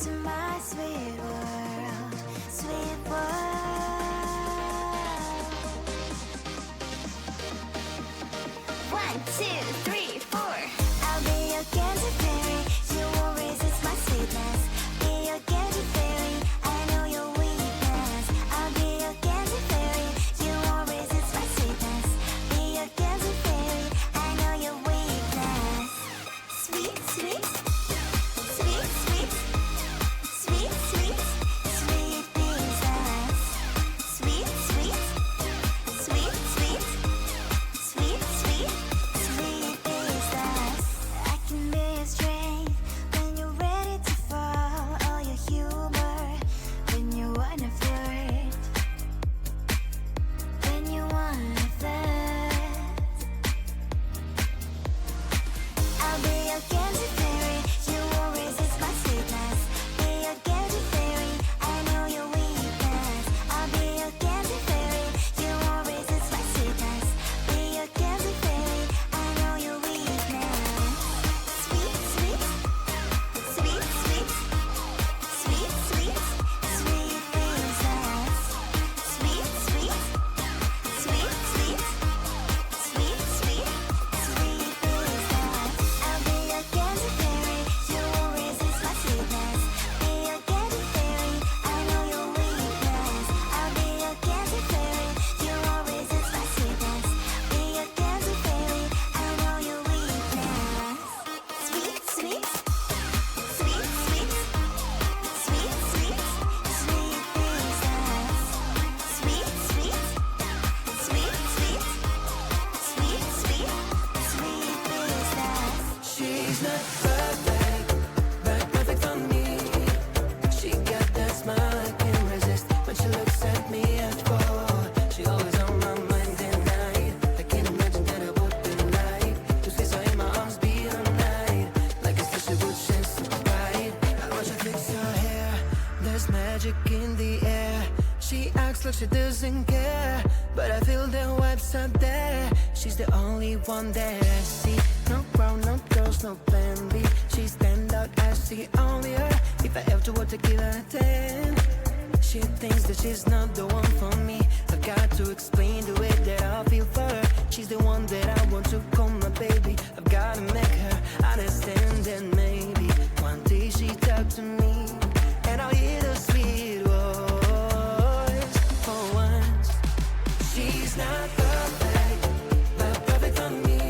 into my sweet world, sweet world. 1, 2, 3, 4. I'll be your candy fairy. You won't resist my sweetness. Be your candy fairy. I know your weakness. I'll be your candy fairy. You won't resist my sweetness. Be your candy fairy. I know your weakness. Sweet, sweet, sweet, sweet, sweet, sweet, sweet princess. Sweet, sweet, sweet, sweet, sweet, sweet, sweet princess. I can be your strength when you're ready to fall. All your humor when you wanna flirt. When you wanna flirt. I'll be your candy fairy. You won't resist my sweetness. Be your candy fairy. I know your weakness. I'll be your candy fairy. You won't resist my sweetness. Be your candy fairy. I know your weakness. Sweet, sweet, sweet, sweet, sweet, sweet, sweet princess. Sweet, sweet, sweet, sweet, sweet, sweet, sweet princess. I'll be your candy fairy. You won't resist my sweetness. Be your candy fairy. I know your weakness. I'll be your candy fairy. You won't resist my sweetness. Be your candy fairy. I know your weakness. Sweet, sweet, sweet, sweet, sweet, sweet, sweet princess. Sweet, sweet, sweet, sweet, sweet, sweet, sweet princess. She's not perfect, but perfect for me. She got that smile I can't resist. When she looks at me, I fall. She always on my mind at night. I can't imagine that I would be like to squeeze her in my arms, be her night. Like it's such a good chance to ride. I watch her fix her hair. There's magic in the air. She acts like she doesn't care, but I feel the vibes are there. She's the only one that I see. No crown, no girls, no plan B. She stand out as the only her. If I have to work to give her a 10, she thinks that she's not the one for me. I've got to explain the way that I feel for her. She's the one that I want to call my baby. I've gotta make her understand that maybe one day she talk to me and I'll hear the sweet voice for once. She's not perfect, but perfect for me.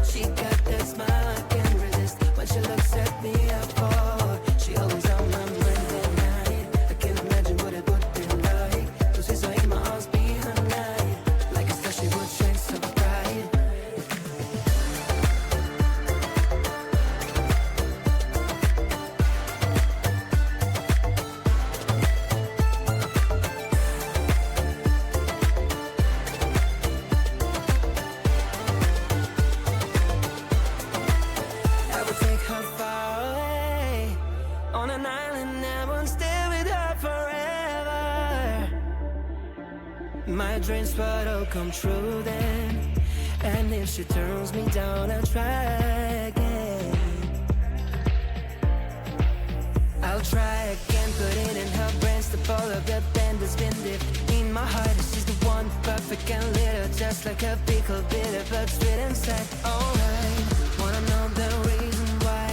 She got that smile I can't resist. When she looks at me, I fall. She always on my mind at night. I can't imagine what it would be like to see her in my arms, be her night. Like it's that she would change so bright. I would take her far away on an island. I won't stay with her forever. My dreams would all come true then. And if she turns me down, I'll try again. I'll try again, put it in her brains to pull up the band that's been dipped in my heart. She's the one, perfect and little, just like a pickle, bitter but sweet inside. Alright, wanna know the reason why?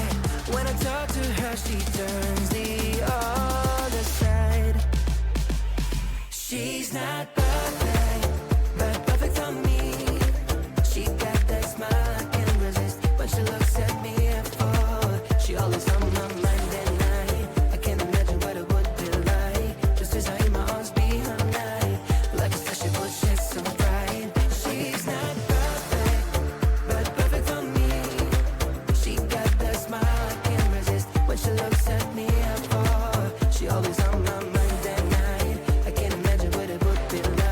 When I talk to her, she turns the other side. She's not perfect, but perfect for me. She got that smile I can't resist. When she looks at me, I fall. She always on my mind at night. I can't imagine what it would be like just as I in my arms, be her night. Like I said, she would shine so bright. She's not perfect, but perfect for me. She got that smile I can't resist. When she looks at me, I fall. She always on my mind at night. I can't imagine what it would be like.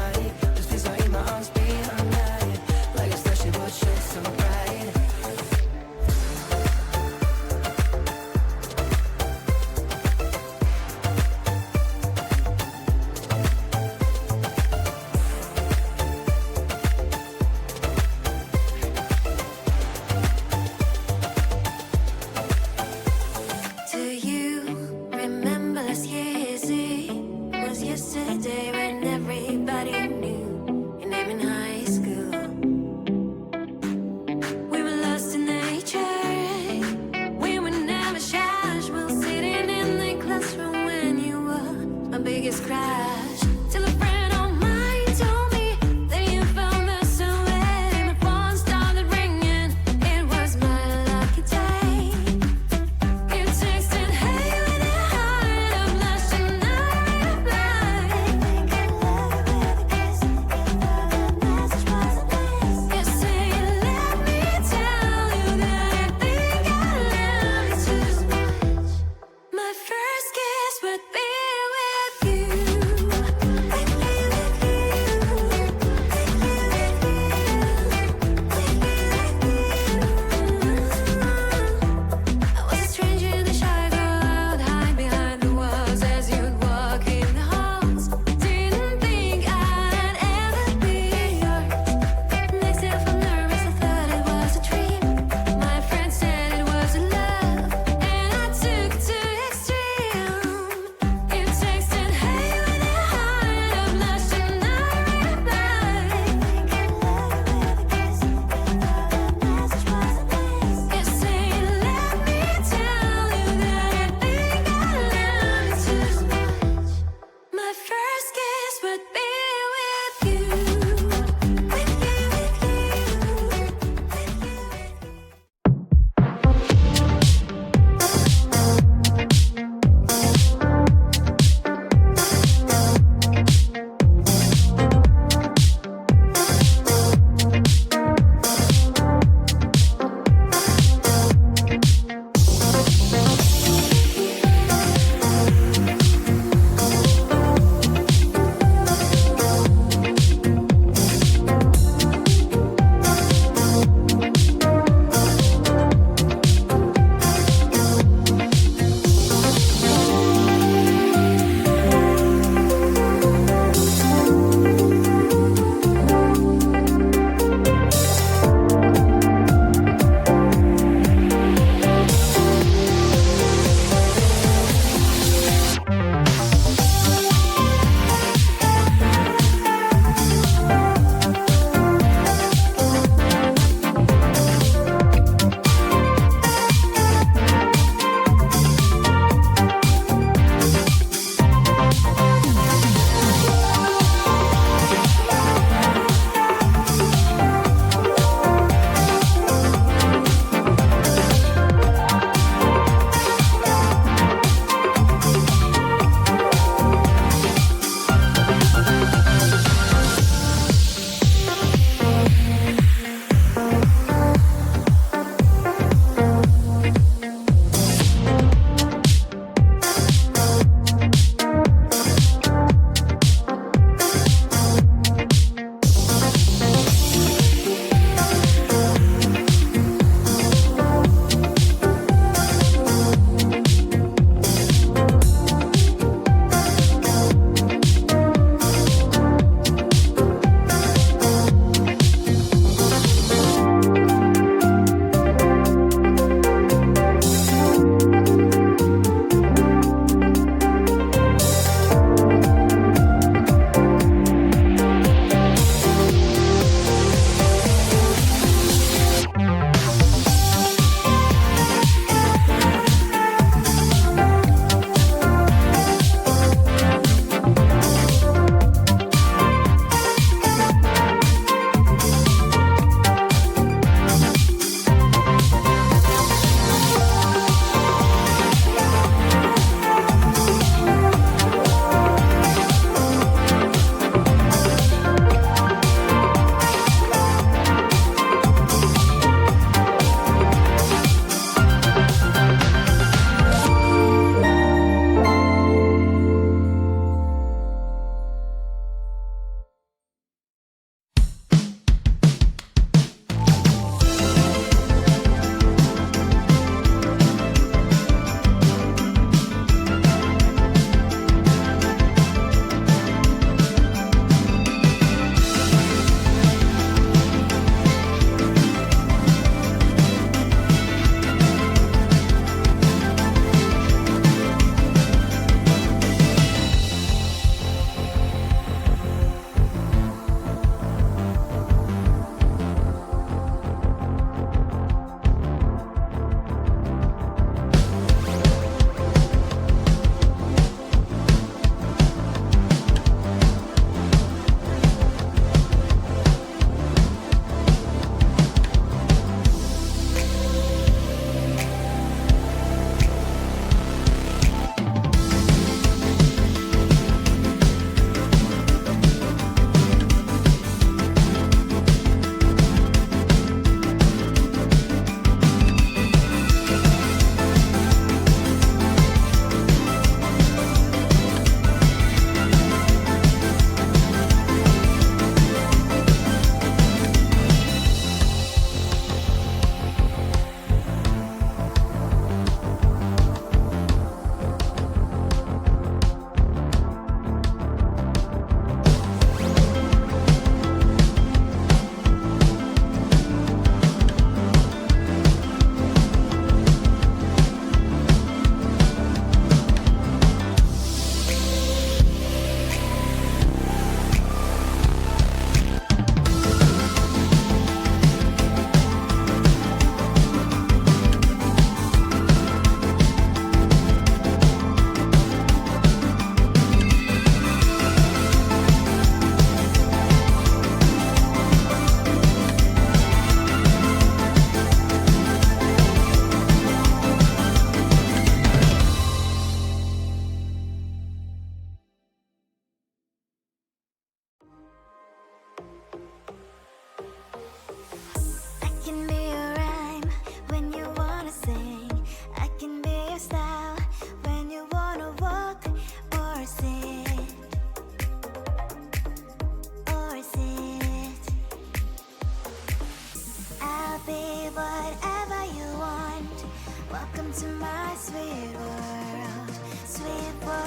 Welcome to my sweet world, sweet world.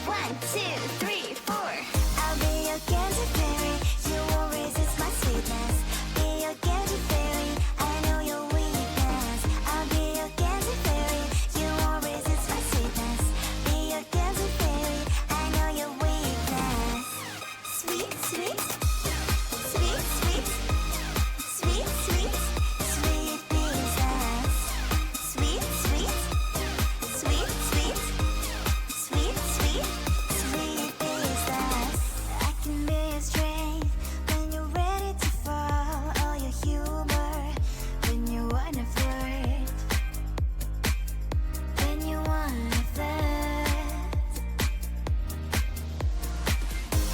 1, 2, 3, 4. I'll be your candy fairy. You won't resist my sweetness. Be your candy fairy. I know your weakness. I'll be your candy fairy. You won't resist my sweetness. Be your candy fairy. I know your weakness. Sweet, sweet, sweet, sweet, sweet, sweet, sweet princess. Sweet, sweet, sweet, sweet, sweet, sweet, sweet princess. I can be your strength when you're ready to fall. All your humor when you wanna flirt. When you wanna flirt.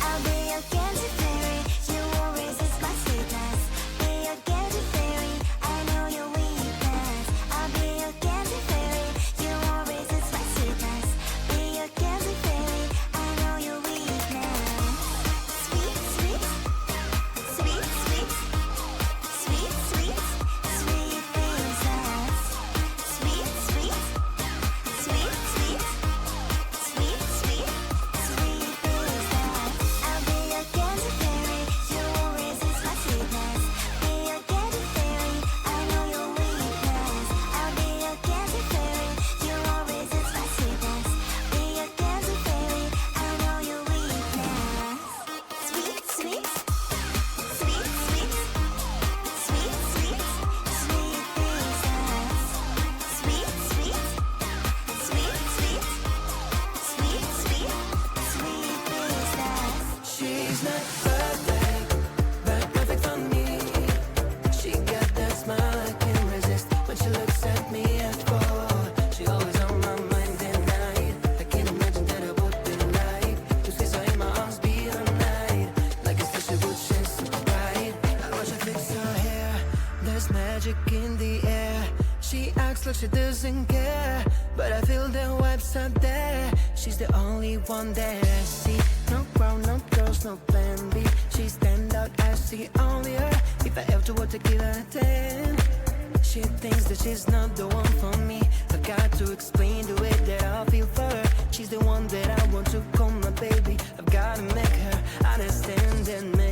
I'll be your candy fairy. You won't resist my sweetness. Be your candy fairy. I know your weakness. I'll be your candy fairy. You won't resist my sweetness. Be your candy fairy. I know your weakness. Sweet, sweet, sweet, sweet, sweet, sweet, sweet princess. Sweet, sweet, sweet, sweet, sweet, sweet, sweet princess. I'll be your candy fairy. You won't resist my sweetness. Be your candy fairy. I know your weakness. I'll be your candy fairy. You won't resist my sweetness. Be your candy fairy. I know your weakness. Sweet, sweet, sweet, sweet, sweet, sweet, sweet princess. Sweet, sweet, sweet, sweet, sweet, sweet, sweet princess. She's not perfect, but perfect for me. She got that smile I can't resist. When she looks at me at fall, she always on my mind at night. I can't imagine that I would be like to squeeze her in my arms, be all night. Like a special good chance to ride. I watch her fix her hair, there's magic in the air. She acts like she doesn't care, but I feel the vibes are there. She's the only one that I see. No crown, no girls, no plan B. She stand out as the only her. If I ever were to give her a 10, she thinks that she's not the one for me. I've got to explain the way that I feel for her. She's the one that I want to call my baby. I've gotta make her understand and make